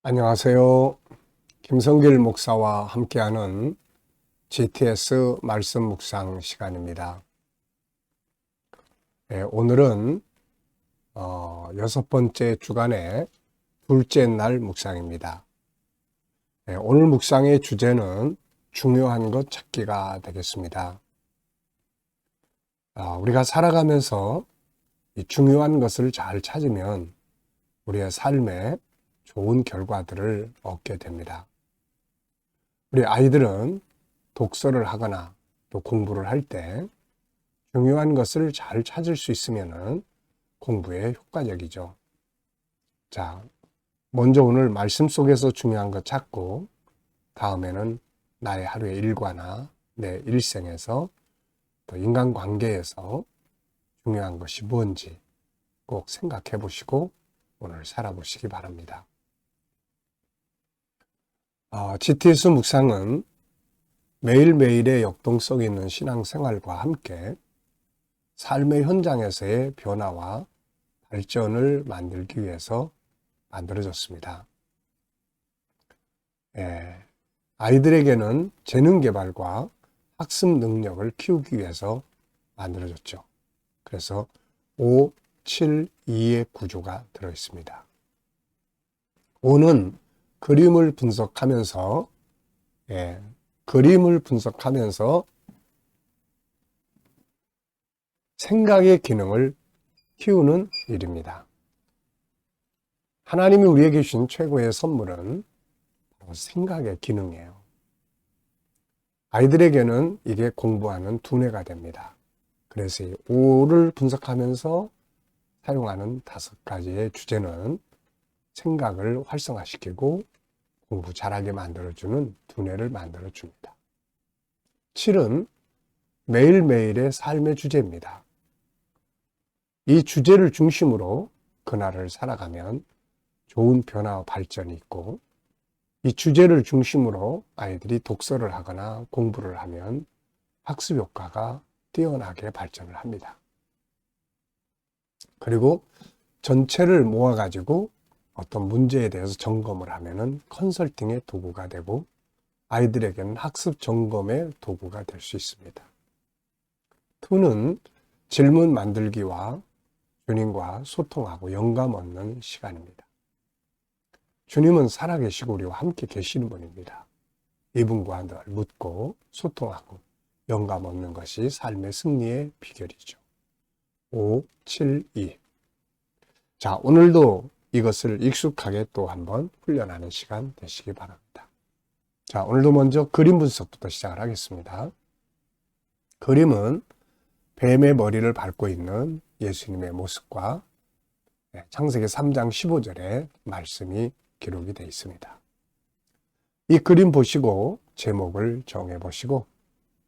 안녕하세요. 김성길 목사와 함께하는 GTS 말씀 묵상 시간입니다. 오늘은 6번째 주간의 둘째 날 묵상입니다. 오늘 묵상의 주제는 중요한 것 찾기가 되겠습니다. 우리가 살아가면서 이 중요한 것을 잘 찾으면 우리의 삶에 좋은 결과들을 얻게 됩니다. 우리 아이들은 독서를 하거나 또 공부를 할 때 중요한 것을 잘 찾을 수 있으면 공부에 효과적이죠. 자, 먼저 오늘 말씀 속에서 중요한 것 찾고 다음에는 나의 하루의 일과나 내 일생에서 또 인간관계에서 중요한 것이 뭔지 꼭 생각해 보시고 오늘 살아보시기 바랍니다. GTS 묵상은 매일매일의 역동 속에 있는 신앙생활과 함께 삶의 현장에서의 변화와 발전을 만들기 위해서 만들어졌습니다. 아이들에게는 재능 개발과 학습 능력을 키우기 위해서 만들어졌죠. 그래서 5, 7, 2의 구조가 들어있습니다. 5는 그림을 분석하면서 생각의 기능을 키우는 일입니다. 하나님이 우리에게 주신 최고의 선물은 바로 생각의 기능이에요. 아이들에게는 이게 공부하는 두뇌가 됩니다. 그래서 이 5를 분석하면서 사용하는 5가지의 주제는 생각을 활성화시키고 공부 잘하게 만들어주는 두뇌를 만들어줍니다. 7은 매일매일의 삶의 주제입니다. 이 주제를 중심으로 그날을 살아가면 좋은 변화와 발전이 있고, 이 주제를 중심으로 아이들이 독서를 하거나 공부를 하면 학습 효과가 뛰어나게 발전을 합니다. 그리고 전체를 모아가지고 어떤 문제에 대해서 점검을 하면은 컨설팅의 도구가 되고 아이들에게는 학습 점검의 도구가 될 수 있습니다. 2는 질문 만들기와 주님과 소통하고 영감 얻는 시간입니다. 주님은 살아계시고 우리와 함께 계시는 분입니다. 이분과 늘 묻고 소통하고 영감 얻는 것이 삶의 승리의 비결이죠. 5, 7, 2. 자, 오늘도 이것을 익숙하게 또 한번 훈련하는 시간 되시기 바랍니다. 자, 오늘도 먼저 그림 분석부터 시작을 하겠습니다. 그림은 뱀의 머리를 밟고 있는 예수님의 모습과 창세기 3장 15절의 말씀이 기록이 되어 있습니다. 이 그림 보시고 제목을 정해 보시고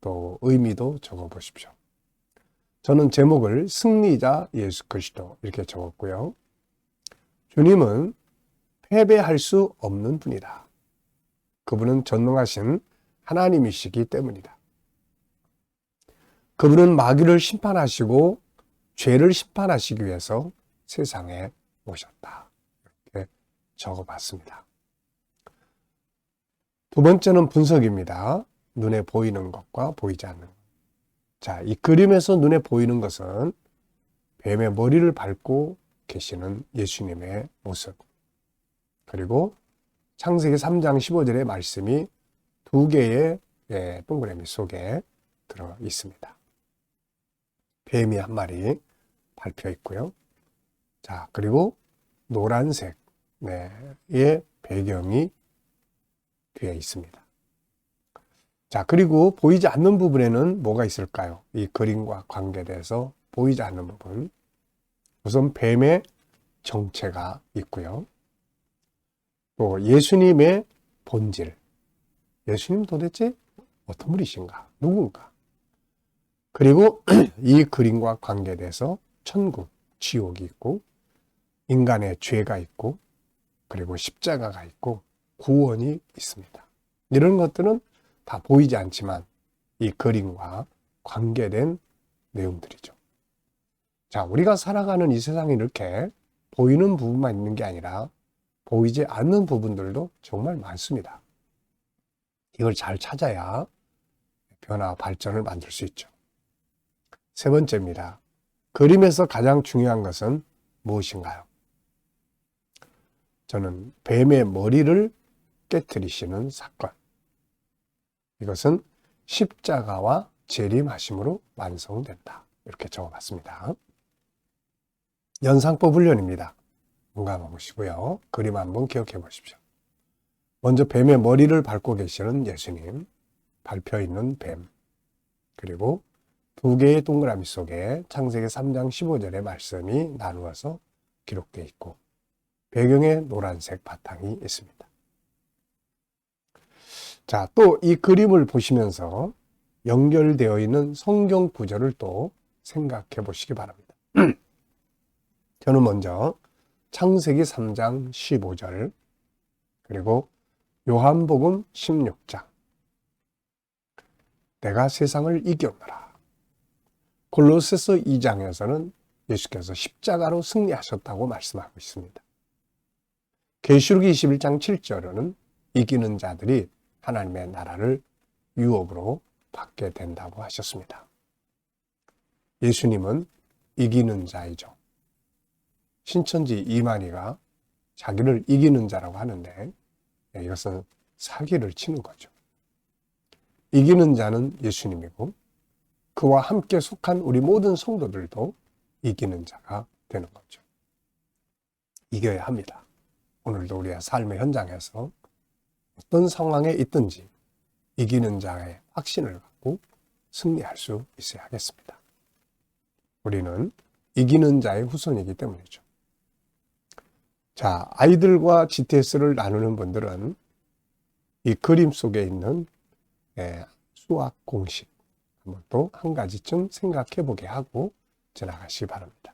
또 의미도 적어 보십시오. 저는 제목을 승리자 예수 그리스도 이렇게 적었고요. 주님은 패배할 수 없는 분이다. 그분은 전능하신 하나님이시기 때문이다. 그분은 마귀를 심판하시고 죄를 심판하시기 위해서 세상에 오셨다. 이렇게 적어봤습니다. 두 번째는 분석입니다. 눈에 보이는 것과 보이지 않는 것. 자, 이 그림에서 눈에 보이는 것은 뱀의 머리를 밟고 계시는 예수님의 모습. 그리고 창세기 3장 15절의 말씀이 2개의 동그라미 속에 들어 있습니다. 뱀이 한 마리 밟혀 있고요. 자, 그리고 노란색의 배경이 뒤에 있습니다. 자, 그리고 보이지 않는 부분에는 뭐가 있을까요? 이 그림과 관계돼서 보이지 않는 부분. 우선 뱀의 정체가 있고요. 또 예수님의 본질. 예수님 도대체 어떤 분이신가? 누군가? 그리고 이 그림과 관계돼서 천국, 지옥이 있고 인간의 죄가 있고 그리고 십자가가 있고 구원이 있습니다. 이런 것들은 다 보이지 않지만 이 그림과 관계된 내용들이죠. 자, 우리가 살아가는 이 세상이 이렇게 보이는 부분만 있는 게 아니라 보이지 않는 부분들도 정말 많습니다. 이걸 잘 찾아야 변화, 발전을 만들 수 있죠. 세 번째입니다. 그림에서 가장 중요한 것은 무엇인가요? 저는 뱀의 머리를 깨트리시는 사건. 이것은 십자가와 재림하심으로 완성된다. 이렇게 적어봤습니다. 연상법 훈련입니다. 눈 감아보시고요. 그림 한번 기억해 보십시오. 먼저 뱀의 머리를 밟고 계시는 예수님, 밟혀 있는 뱀, 그리고 두 개의 동그라미 속에 창세기 3장 15절의 말씀이 나누어서 기록되어 있고 배경에 노란색 바탕이 있습니다. 자, 또 이 그림을 보시면서 연결되어 있는 성경 구절을 또 생각해 보시기 바랍니다. 저는 먼저 창세기 3장 15절 그리고 요한복음 16장 내가 세상을 이겼노라. 골로새서 2장에서는 예수께서 십자가로 승리하셨다고 말씀하고 있습니다. 계시록 21장 7절에는 이기는 자들이 하나님의 나라를 유업으로 받게 된다고 하셨습니다. 예수님은 이기는 자이죠. 신천지 이만희가 자기를 이기는 자라고 하는데 이것은 사기를 치는 거죠. 이기는 자는 예수님이고 그와 함께 속한 우리 모든 성도들도 이기는 자가 되는 거죠. 이겨야 합니다. 오늘도 우리의 삶의 현장에서 어떤 상황에 있든지 이기는 자의 확신을 갖고 승리할 수 있어야겠습니다. 우리는 이기는 자의 후손이기 때문이죠. 자, 아이들과 GTS를 나누는 분들은 이 그림 속에 있는 수학 공식 한번 또 한 가지쯤 생각해 보게 하고 지나가시기 바랍니다.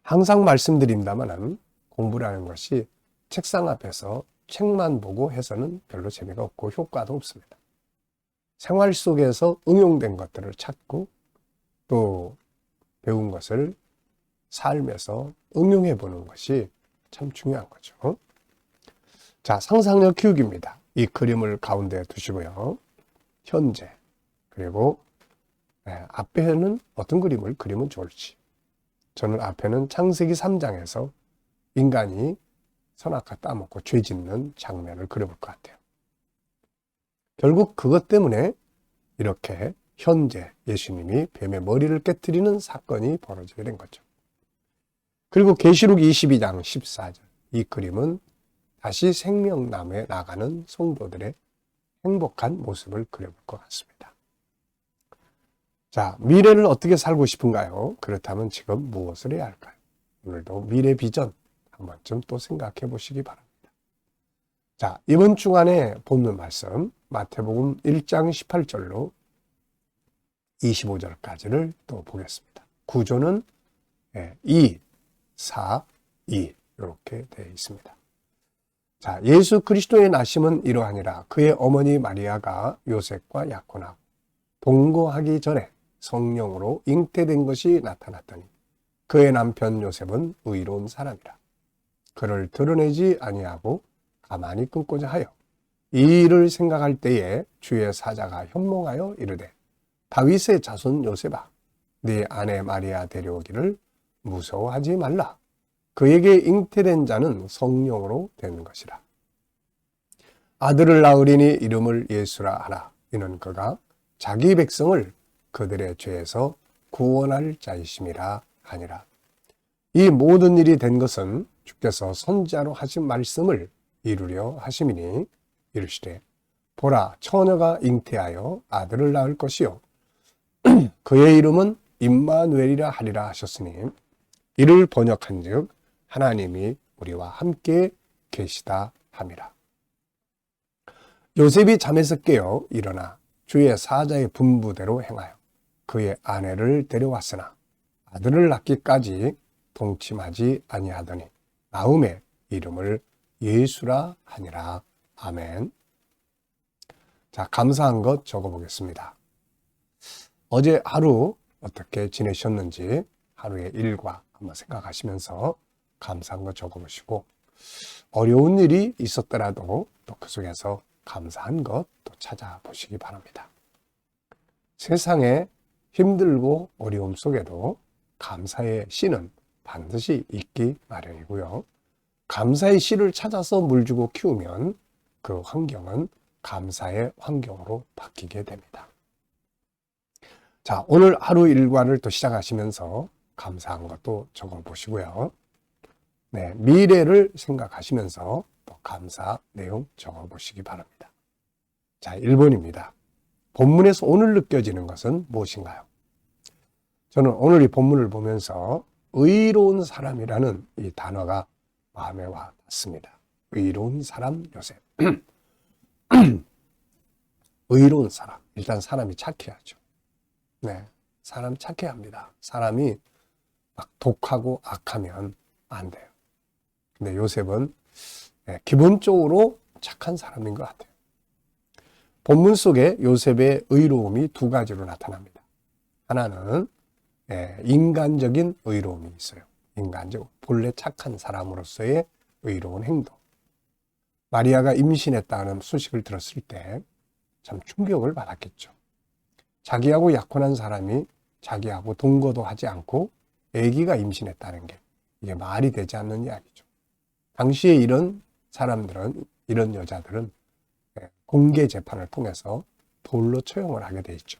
항상 말씀드립니다만 공부라는 것이 책상 앞에서 책만 보고 해서는 별로 재미가 없고 효과도 없습니다. 생활 속에서 응용된 것들을 찾고 또 배운 것을 삶에서 응용해 보는 것이 참 중요한 거죠. 자, 상상력 키우기입니다. 이 그림을 가운데 두시고요. 현재 그리고 앞에는 어떤 그림을 그리면 좋을지. 저는 앞에는 창세기 3장에서 인간이 선악과 따먹고 죄 짓는 장면을 그려볼 것 같아요. 결국 그것 때문에 이렇게 현재 예수님이 뱀의 머리를 깨트리는 사건이 벌어지게 된 거죠. 그리고 계시록 22장 14절 이 그림은 다시 생명나무에 나가는 성도들의 행복한 모습을 그려볼 것 같습니다. 자, 미래를 어떻게 살고 싶은가요? 그렇다면 지금 무엇을 해야 할까요? 오늘도 미래 비전 한 번쯤 또 생각해 보시기 바랍니다. 자, 이번 주간에 본문 말씀 마태복음 1장 18절로 25절까지를 또 보겠습니다. 구조는 2, 4, 2 이렇게 되어 있습니다. 자, 예수 그리스도의 나심은 이러하니라. 그의 어머니 마리아가 요셉과 약혼하고 동거하기 전에 성령으로 잉태된 것이 나타났더니 그의 남편 요셉은 의로운 사람이라. 그를 드러내지 아니하고 가만히 끊고자 하여 이 일을 생각할 때에 주의 사자가 현몽하여 이르되 다윗의 자손 요셉아 네 아내 마리아 데려오기를 무서워하지 말라. 그에게 잉태된 자는 성령으로 된 것이라. 아들을 낳으리니 이름을 예수라 하라. 이는 그가 자기 백성을 그들의 죄에서 구원할 자이심이라 하니라. 이 모든 일이 된 것은 주께서 선지자로 하신 말씀을 이루려 하심이니 이르시되 보라 처녀가 잉태하여 아들을 낳을 것이요 그의 이름은 임마누엘이라 하리라 하셨으니 이를 번역한즉 하나님이 우리와 함께 계시다 함이라. 요셉이 잠에서 깨어 일어나 주의 사자의 분부대로 행하여 그의 아내를 데려왔으나 아들을 낳기까지 동침하지 아니하더니 나음의 이름을 예수라 하니라. 아멘. 자, 감사한 것 적어보겠습니다. 어제 하루 어떻게 지내셨는지 하루의 일과 한번 생각하시면서 감사한 것 적어보시고 어려운 일이 있었더라도 또 그 속에서 감사한 것 또 찾아보시기 바랍니다. 세상에 힘들고 어려움 속에도 감사의 씨는 반드시 있기 마련이고요. 감사의 씨를 찾아서 물주고 키우면 그 환경은 감사의 환경으로 바뀌게 됩니다. 자, 오늘 하루 일과를 또 시작하시면서 감사한 것도 적어보시고요. 네, 미래를 생각하시면서 또 감사 내용 적어보시기 바랍니다. 자, 1번입니다. 본문에서 오늘 느껴지는 것은 무엇인가요? 저는 오늘 이 본문을 보면서 의로운 사람이라는 이 단어가 마음에 와 닿습니다. 의로운 사람 요셉. 의로운 사람. 일단 사람이 착해야죠. 네, 사람 착해야 합니다. 사람이 막 독하고 악하면 안 돼요. 근데 요셉은 기본적으로 착한 사람인 것 같아요. 본문 속에 요셉의 의로움이 두 가지로 나타납니다. 하나는 인간적인 의로움이 있어요. 인간적, 본래 착한 사람으로서의 의로운 행동. 마리아가 임신했다는 소식을 들었을 때 참 충격을 받았겠죠. 자기하고 약혼한 사람이 자기하고 동거도 하지 않고 아기가 임신했다는 게 이게 말이 되지 않는 이야기죠. 당시에 이런 사람들은, 이런 여자들은 공개 재판을 통해서 돌로 처형을 하게 돼 있죠.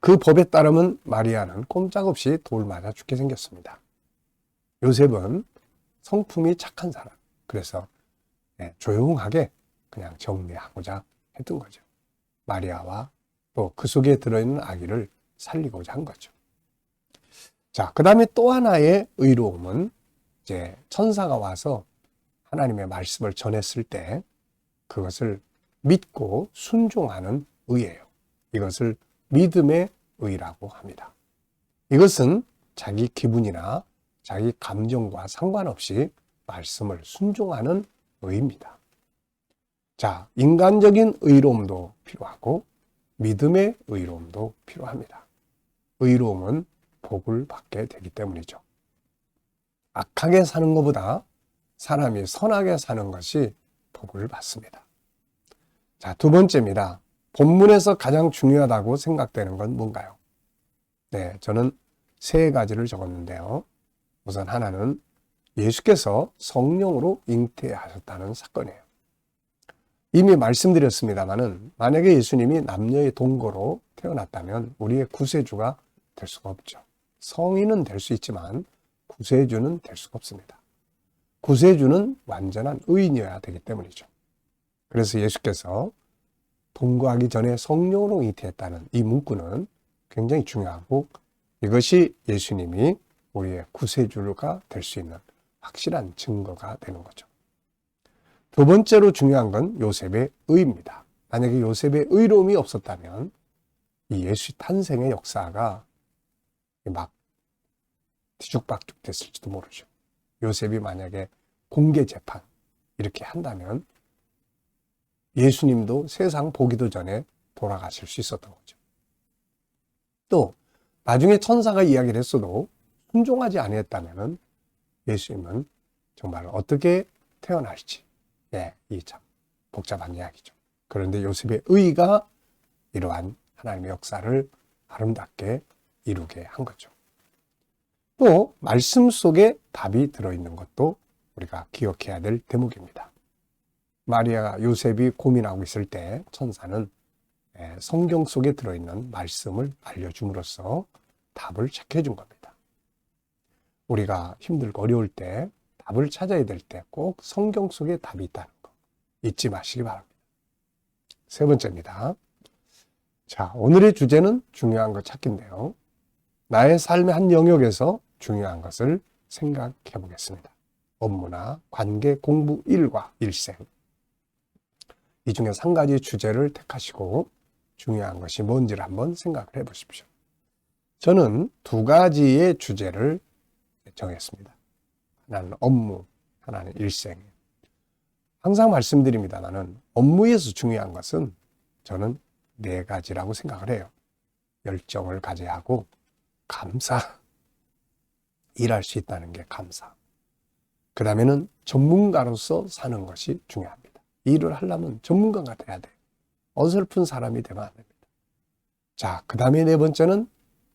그 법에 따르면 마리아는 꼼짝없이 돌 맞아 죽게 생겼습니다. 요셉은 성품이 착한 사람. 그래서 조용하게 그냥 정리하고자 했던 거죠. 마리아와 또 그 속에 들어있는 아기를 살리고자 한 거죠. 자, 그 다음에 또 하나의 의로움은 이제 천사가 와서 하나님의 말씀을 전했을 때 그것을 믿고 순종하는 의예요. 이것을 믿음의 의라고 합니다. 이것은 자기 기분이나 자기 감정과 상관없이 말씀을 순종하는 의입니다. 자, 인간적인 의로움도 필요하고 믿음의 의로움도 필요합니다. 의로움은 복을 받게 되기 때문이죠. 악하게 사는 것보다 사람이 선하게 사는 것이 복을 받습니다. 자, 두 번째입니다. 본문에서 가장 중요하다고 생각되는 건 뭔가요? 네, 저는 세 가지를 적었는데요. 우선 하나는 예수께서 성령으로 잉태하셨다는 사건이에요. 이미 말씀드렸습니다마는 만약에 예수님이 남녀의 동거로 태어났다면 우리의 구세주가 될 수가 없죠. 성인은 될 수 있지만 구세주는 될 수가 없습니다. 구세주는 완전한 의인이어야 되기 때문이죠. 그래서 예수께서 동거하기 전에 성령으로 잉태했다는 이 문구는 굉장히 중요하고 이것이 예수님이 우리의 구세주가 될 수 있는 확실한 증거가 되는 거죠. 두 번째로 중요한 건 요셉의 의입니다. 만약에 요셉의 의로움이 없었다면 이 예수 탄생의 역사가 막 뒤죽박죽 됐을지도 모르죠. 요셉이 만약에 공개 재판 이렇게 한다면 예수님도 세상 보기도 전에 돌아가실 수 있었던 거죠. 또 나중에 천사가 이야기를 했어도 순종하지 아니했다면 예수님은 정말 어떻게 태어날지 이 참 복잡한 이야기죠. 그런데 요셉의 의가 이러한 하나님의 역사를 아름답게 이루게 한 거죠. 또 말씀 속에 답이 들어있는 것도 우리가 기억해야 될 대목입니다. 마리아가 요셉이 고민하고 있을 때 천사는 성경 속에 들어있는 말씀을 알려줌으로써 답을 찾게 해준 겁니다. 우리가 힘들고 어려울 때 답을 찾아야 될 때 꼭 성경 속에 답이 있다는 거 잊지 마시기 바랍니다. 세 번째입니다. 자, 오늘의 주제는 중요한 것 찾기인데요. 나의 삶의 한 영역에서 중요한 것을 생각해 보겠습니다. 업무나 관계, 공부, 일과 일생. 이 중에서 한 가지 주제를 택하시고 중요한 것이 뭔지를 한번 생각을 해 보십시오. 저는 두 가지의 주제를 정했습니다. 하나는 업무, 하나는 일생. 항상 말씀드립니다만은 업무에서 중요한 것은 저는 네 가지라고 생각을 해요. 열정을 가져야 하고 감사, 일할 수 있다는 게 감사. 그 다음에는 전문가로서 사는 것이 중요합니다. 일을 하려면 전문가가 돼야 돼요. 어설픈 사람이 되면 안 됩니다. 자, 그 다음에 네 번째는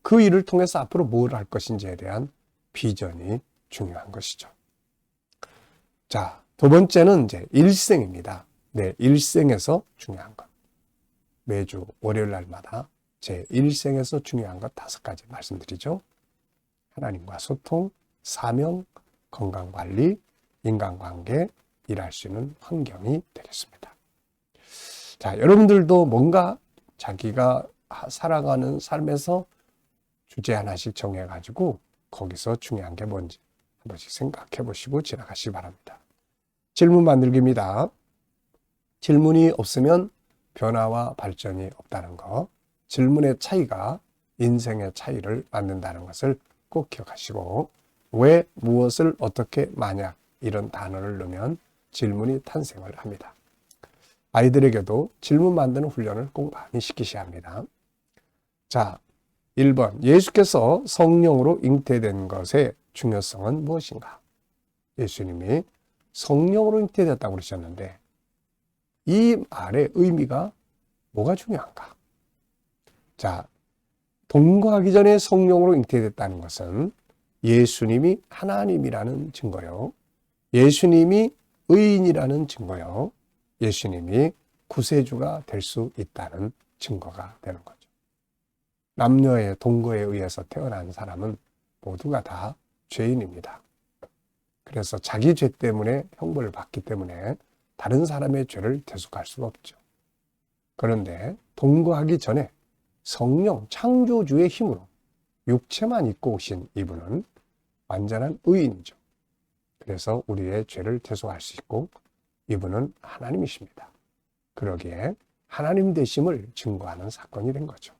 그 일을 통해서 앞으로 뭘 할 것인지에 대한 비전이 중요한 것이죠. 자, 두 번째는 이제 일생입니다. 네, 일생에서 중요한 것. 매주 월요일 날마다 제 일생에서 중요한 것 5가지 말씀드리죠. 하나님과 소통, 사명, 건강관리, 인간관계, 일할 수 있는 환경이 되겠습니다. 자, 여러분들도 뭔가 자기가 살아가는 삶에서 주제 하나씩 정해가지고 거기서 중요한 게 뭔지 한 번씩 생각해 보시고 지나가시기 바랍니다. 질문 만들기입니다. 질문이 없으면 변화와 발전이 없다는 거, 질문의 차이가 인생의 차이를 만든다는 것을 꼭 기억하시고, 왜, 무엇을, 어떻게, 만약 이런 단어를 넣으면 질문이 탄생을 합니다. 아이들에게도 질문 만드는 훈련을 꼭 많이 시키셔야 합니다. 자, 1번. 예수께서 성령으로 잉태된 것의 중요성은 무엇인가? 예수님이 성령으로 잉태됐다고 그러셨는데 이 말의 의미가 뭐가 중요한가? 자, 동거하기 전에 성령으로 잉태됐다는 것은 예수님이 하나님이라는 증거요. 예수님이 의인이라는 증거요. 예수님이 구세주가 될 수 있다는 증거가 되는 거죠. 남녀의 동거에 의해서 태어난 사람은 모두가 다 죄인입니다. 그래서 자기 죄 때문에 형벌을 받기 때문에 다른 사람의 죄를 대속할 수가 없죠. 그런데 동거하기 전에 성령 창조주의 힘으로 육체만 입고 오신 이분은 완전한 의인이죠. 그래서 우리의 죄를 대속할 수 있고 이분은 하나님이십니다. 그러기에 하나님 되심을 증거하는 사건이 된 거죠.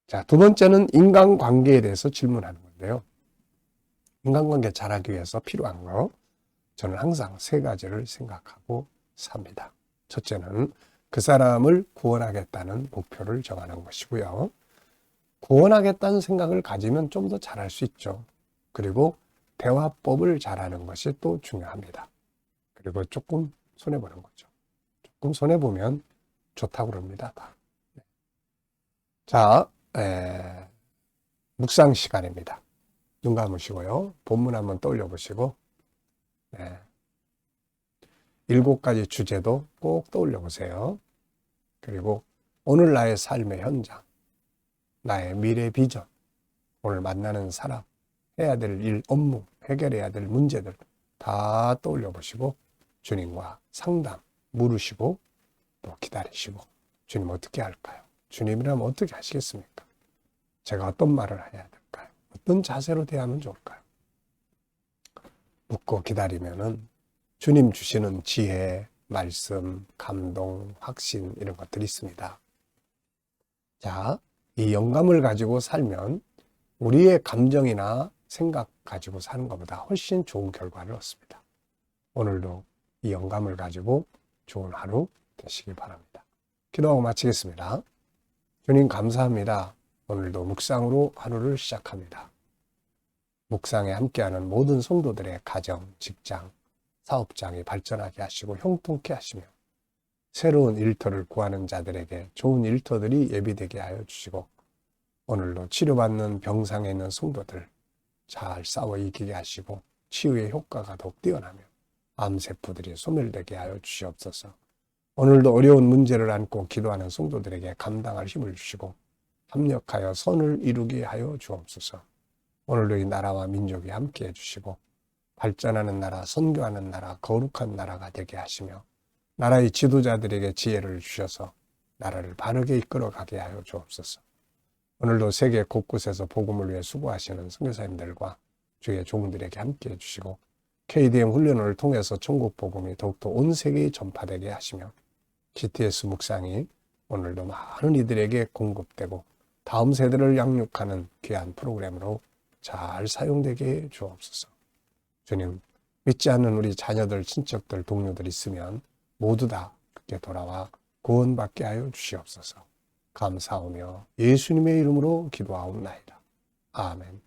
자, 두 번째는 인간관계에 대해서 질문하는 건데요. 인간관계 잘하기 위해서 필요한 거, 저는 항상 3가지를 생각하고 삽니다. 첫째는 그 사람을 구원하겠다는 목표를 정하는 것이고요. 구원하겠다는 생각을 가지면 좀 더 잘할 수 있죠. 그리고 대화법을 잘하는 것이 또 중요합니다. 그리고 조금 손해보는 거죠. 조금 손해보면 좋다고 그럽니다. 자, 묵상 시간입니다. 눈 감으시고요. 본문 한번 떠올려 보시고 7가지 주제도 꼭 떠올려 보세요. 그리고 오늘 나의 삶의 현장, 나의 미래 비전, 오늘 만나는 사람, 해야 될 일, 업무, 해결해야 될 문제들 다 떠올려 보시고 주님과 상담 물으시고 또 기다리시고 주님 어떻게 할까요? 주님이라면 어떻게 하시겠습니까? 제가 어떤 말을 해야 될까요? 어떤 자세로 대하면 좋을까요? 묻고 기다리면은 주님 주시는 지혜, 말씀, 감동, 확신 이런 것들이 있습니다. 자, 이 영감을 가지고 살면 우리의 감정이나 생각 가지고 사는 것보다 훨씬 좋은 결과를 얻습니다. 오늘도 이 영감을 가지고 좋은 하루 되시길 바랍니다. 기도하고 마치겠습니다. 주님 감사합니다. 오늘도 묵상으로 하루를 시작합니다. 묵상에 함께하는 모든 성도들의 가정, 직장, 사업장이 발전하게 하시고 형통케 하시며 새로운 일터를 구하는 자들에게 좋은 일터들이 예비되게 하여 주시고 오늘도 치료받는 병상에 있는 성도들 잘 싸워 이기게 하시고 치유의 효과가 더욱 뛰어나며 암세포들이 소멸되게 하여 주시옵소서. 오늘도 어려운 문제를 안고 기도하는 성도들에게 감당할 힘을 주시고 합력하여 선을 이루게 하여 주옵소서. 오늘도 이 나라와 민족이 함께해 주시고 발전하는 나라, 선교하는 나라, 거룩한 나라가 되게 하시며 나라의 지도자들에게 지혜를 주셔서 나라를 바르게 이끌어가게 하여 주옵소서. 오늘도 세계 곳곳에서 복음을 위해 수고하시는 선교사님들과 주의 종들에게 함께해 주시고 KDM 훈련을 통해서 천국 복음이 더욱더 온 세계에 전파되게 하시며 GTS 묵상이 오늘도 많은 이들에게 공급되고 다음 세대를 양육하는 귀한 프로그램으로 잘 사용되게 해 주옵소서. 주님, 믿지 않는 우리 자녀들, 친척들, 동료들 있으면 모두 다 그렇게 돌아와 구원받게 하여 주시옵소서. 감사하며 예수님의 이름으로 기도하옵나이다. 아멘.